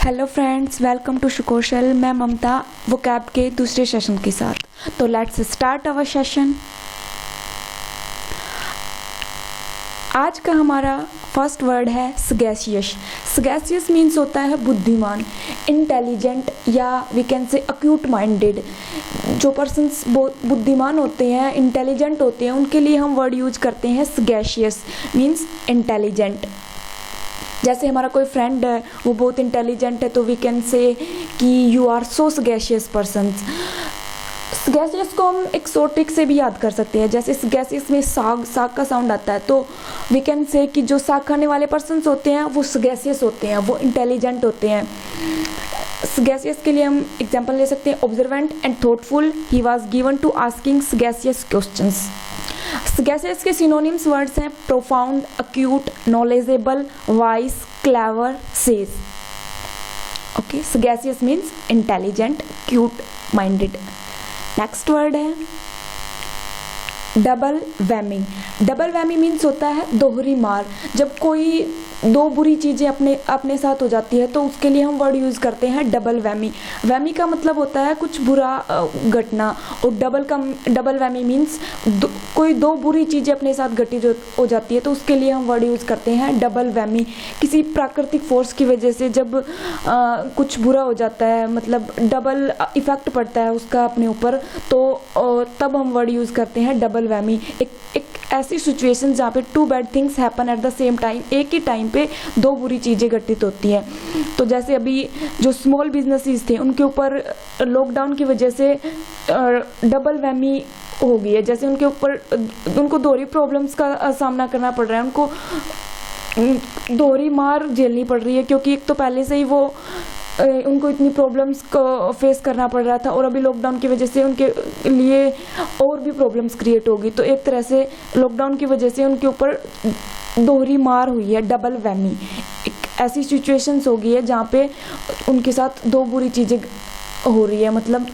Hello friends, welcome to शुकोशल। मैं Mamta vocab के दूसरे सेशन के साथ। तो लेट्स स्टार्ट आवर सेशन। आज का हमारा फर्स्ट वर्ड है सगैशियस। सगैशियस मीन्स होता है बुद्धिमान, इंटेलिजेंट या we can say acute minded. जो पर्सन्स बुद्धिमान होते हैं, इंटेलिजेंट होते हैं, उनके लिए हम वर्ड यूज करते हैं सगैशियस मीन्स इंटेलिजेंट। जैसे हमारा कोई फ्रेंड है, वो बहुत इंटेलिजेंट है, तो वी कैन से कि यू आर सो सगैशियस पर्सन्स। सगैशियस को हम एक शॉर्ट ट्रिक से भी याद कर सकते हैं। जैसे सगैशियस में साग का साउंड आता है, तो वी कैन से कि जो साग खाने वाले पर्सन्स होते हैं वो सगैशियस होते हैं, वो इंटेलिजेंट होते हैं। सगैशियस के लिए हम एग्जाम्पल ले सकते हैं observant and thoughtful, he was given to asking sagacious questions. Sagacious के सिनोनिम्स वर्ड्स हैं profound, acute, knowledgeable, wise, clever, sage. Okay, sagacious means intelligent, cute minded. Next word है double whammy. Double whammy means होता है दोहरी मार। जब कोई दो बुरी चीज़ें अपने साथ हो जाती है तो उसके लिए हम वर्ड यूज़ करते हैं डबल वैमी। वैमी का मतलब होता है कुछ बुरा घटना, और डबल वैमी मीन्स कोई दो बुरी चीज़ें अपने साथ घटित हो जाती है तो उसके लिए हम वर्ड यूज़ करते हैं डबल वैमी। किसी प्राकृतिक फोर्स की वजह से जब कुछ बुरा हो जाता है, मतलब डबल इफेक्ट पड़ता है उसका अपने ऊपर, तो तब हम वर्ड यूज़ करते हैं डबल वैमी। एक ऐसी सिचुएशन जहाँ पे two bad things happen at the same time, एक ही टाइम पे दो बुरी चीज़ें घटित होती हैं। तो जैसे अभी जो स्मॉल बिजनेसेस थे उनके ऊपर लॉकडाउन की वजह से डबल वैमी हो गई है। जैसे उनको दोहरी प्रॉब्लम्स का सामना करना पड़ रहा है, उनको दोहरी मार झेलनी पड़ रही है, क्योंकि एक तो पहले से ही उनको इतनी प्रॉब्लम्स को फेस करना पड़ रहा था, और अभी लॉकडाउन की वजह से उनके लिए और भी प्रॉब्लम्स क्रिएट होगी। तो एक तरह से लॉकडाउन की वजह से उनके ऊपर दोहरी मार हुई है, डबल वैमी। एक ऐसी सिचुएशंस हो गई है जहाँ पे उनके साथ दो बुरी चीज़ें हो रही है, मतलब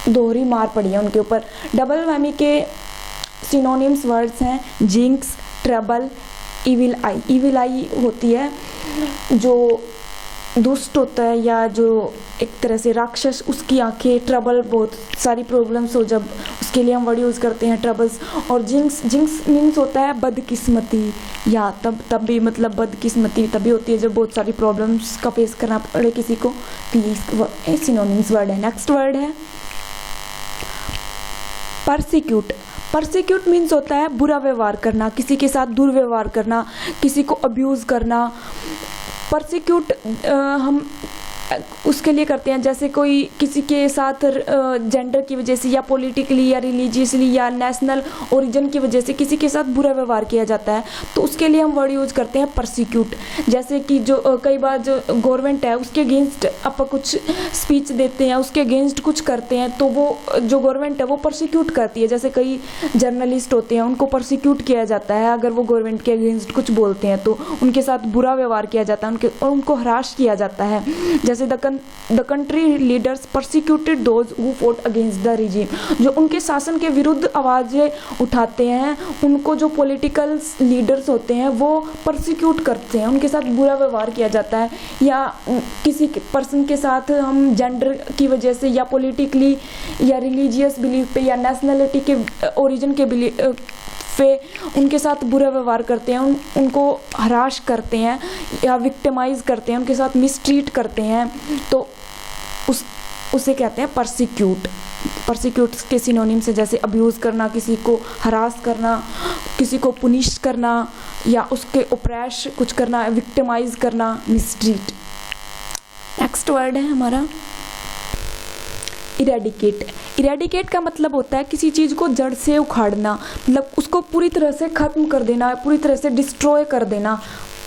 दोहरी मार पड़ी है उनके ऊपर। डबल वैमी के सिनोनिम्स वर्ड्स हैं जिंक्स, ट्रबल, इविल आई। इविल आई होती है जो दुष्ट होता है या जो एक तरह से राक्षस, उसकी आंखें। ट्रबल बहुत सारी प्रॉब्लम्स हो जब, उसके लिए हम वर्ड यूज़ करते हैं ट्रबल्स। और जिंक्स मीन्स होता है बदकिस्मती, या तब भी मतलब बदकिस्मती तभी होती है जब बहुत सारी प्रॉब्लम्स का फेस करना पड़े किसी को। सिनोनिम्स वर्ड है। नेक्स्ट वर्ड है परसिक्यूट। परसिक्यूट मीन्स होता है बुरा व्यवहार करना, किसी के साथ दुर्व्यवहार करना, किसी को अब्यूज़ करना। परसिक्यूट हम उसके लिए करते हैं जैसे कोई किसी के साथ जेंडर की वजह से या पॉलिटिकली या रिलीजियसली या नेशनल ओरिजिन की वजह से किसी के साथ बुरा व्यवहार किया जाता है, तो उसके लिए हम वर्ड यूज करते हैं परसिक्यूट। जैसे कि जो कई बार जो गवर्नमेंट है उसके अगेंस्ट आप कुछ स्पीच देते हैं, उसके अगेंस्ट कुछ करते हैं, तो वो जो गवर्नमेंट है वो परसिक्यूट करती है। जैसे कई जर्नलिस्ट होते हैं, उनको परसिक्यूट किया जाता है अगर वो गवर्नमेंट के अगेंस्ट कुछ बोलते हैं, तो उनके साथ बुरा व्यवहार किया जाता है, उनको हराश किया जाता है। जैसे the country leaders persecuted those who fought against the regime. जो उनके शासन के विरुद्ध आवाजें उठाते हैं, उनको जो पॉलिटिकल लीडर्स होते हैं वो परसिक्यूट करते हैं, उनके साथ बुरा व्यवहार किया जाता है। या किसी पर्सन के साथ हम जेंडर की वजह से या पॉलिटिकली या रिलीजियस बिलीफ पे या नेशनलिटी के ओरिजिन के उनके साथ बुरा व्यवहार करते हैं, उनको हराश करते हैं या विक्टिमाइज करते हैं, उनके साथ मिसट्रीट करते हैं, तो उसे कहते हैं परसिक्यूट। परसिक्यूट के सिनोनिम्स है जैसे अब्यूज़ करना, किसी को हरास करना, किसी को पुनिश करना, या उसके ओप्रेस कुछ करना, विक्टिमाइज करना, मिसट्रीट। नेक्स्ट वर्ड है हमारा इरेडिकेट। इरेडिकेट का मतलब होता है किसी चीज़ को जड़ से उखाड़ना, मतलब उसको पूरी तरह से ख़त्म कर देना, पूरी तरह से डिस्ट्रॉय कर देना,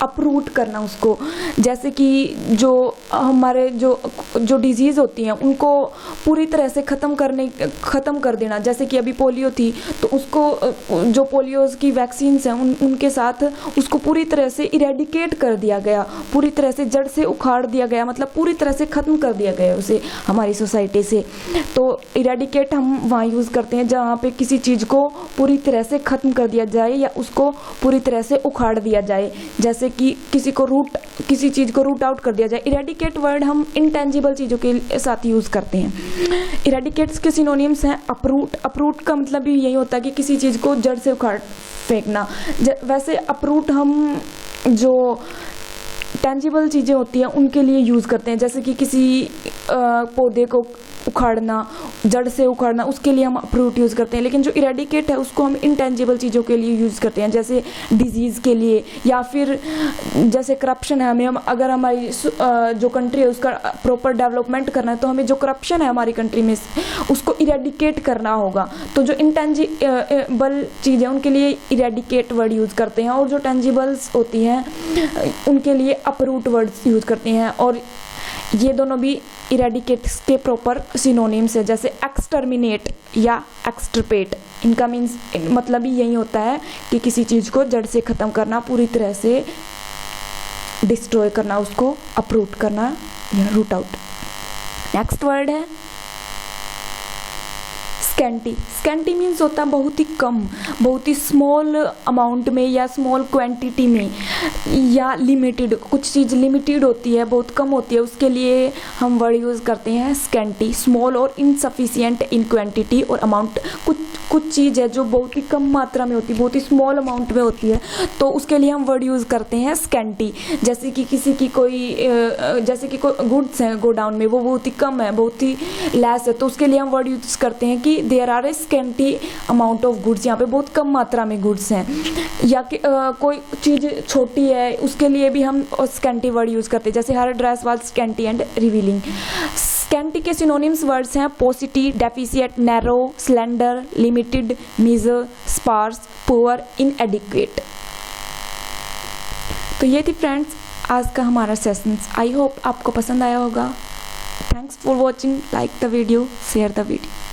अपरूट करना उसको। जैसे कि जो हमारे जो डिजीज़ होती हैं उनको पूरी तरह से ख़त्म कर देना। जैसे कि अभी पोलियो थी, तो उसको जो पोलियोज की वैक्सीन्स हैं उनके साथ उसको पूरी तरह से इरेडिकेट कर दिया गया, पूरी तरह से जड़ से उखाड़ दिया गया, मतलब पूरी तरह से ख़त्म कर दिया गया उसे हमारी सोसाइटी से। तो इरेडिकेट हम वहाँ यूज़ करते हैं जहाँ पे किसी चीज़ को पूरी तरह से ख़त्म कर दिया जाए या उसको पूरी तरह से उखाड़ दिया जाए। जैसे जैसे कि किसी चीज़ को रूट आउट कर दिया जाए। इरेडिकेट वर्ड हम इनटेंजिबल चीज़ों के साथ यूज़ करते हैं। इरेडिकेट्स के सिनोनिम्स हैं अपरूट। अपरूट का मतलब भी यही होता है कि किसी चीज़ को जड़ से उखाड़ फेंकना। वैसे अपरूट हम जो टेंजिबल चीज़ें होती हैं उनके लिए यूज़ करते हैं, जैसे कि किसी पौधे को उखाड़ना, जड़ से उखाड़ना, उसके लिए हम अपरूट यूज़ करते हैं। लेकिन जो इरेडिकेट है उसको हम इनटेंजिबल चीज़ों के लिए यूज़ करते हैं, जैसे डिजीज़ के लिए, या फिर जैसे करप्शन है, हम अगर हमारी जो कंट्री है उसका प्रॉपर डेवलपमेंट करना है तो हमें जो करप्शन है हमारी कंट्री में उसको इरेडिकेट करना होगा। तो जो इनटेंजिबल चीज़ है उनके लिए इरेडिकेट वर्ड यूज़ करते हैं, और जो टेंजिबल्स होती हैं उनके लिए अपरूट वर्ड्स यूज़ करते हैं। और ये दोनों भी इरेडिकेट्स के प्रॉपर सिनोनिम्स है, जैसे एक्सटर्मिनेट या एक्सटर्पेट। इनका मीन्स मतलब ही यही होता है कि किसी चीज़ को जड़ से ख़त्म करना, पूरी तरह से डिस्ट्रॉय करना, उसको अपरूट करना या रूट आउट। नेक्स्ट वर्ड है स्कैंटी। स्कैंटी मीन्स होता है बहुत ही कम, बहुत ही स्मॉल अमाउंट में या स्मॉल क्वांटिटी में, या लिमिटेड। कुछ चीज़ लिमिटेड होती है, बहुत कम होती है, उसके लिए हम वर्ड यूज़ करते हैं स्कैंटी। स्मॉल और इनसफिशिएंट इन क्वांटिटी और अमाउंट। कुछ चीज़ है जो बहुत ही कम मात्रा में होती है, बहुत ही स्मॉल अमाउंट में होती है, तो उसके लिए हम वर्ड यूज़ करते हैं स्कैंटी। जैसे कि जैसे कि कोई गुड्स हैं गोडाउन में, वो बहुत ही कम है, बहुत ही लेस है, तो उसके लिए हम वर्ड यूज़ करते हैं कि there are a scanty amount of goods. यहाँ पे बहुत कम मात्रा में गुड्स हैं। या कि कोई चीज़ छोटी है, उसके लिए भी हम स्कैंटी वर्ड यूज़ करते हैं, जैसे her dress was scanty and revealing. Scanty के सिनोनिम्स वर्ड्स हैं paucity, deficient, narrow, slender, limited, meagre, sparse, poor, inadequate. तो ये थी फ्रेंड्स आज का हमारा सेशन। आई होप आपको पसंद आया होगा। Thanks for watching. Like the video, share the video.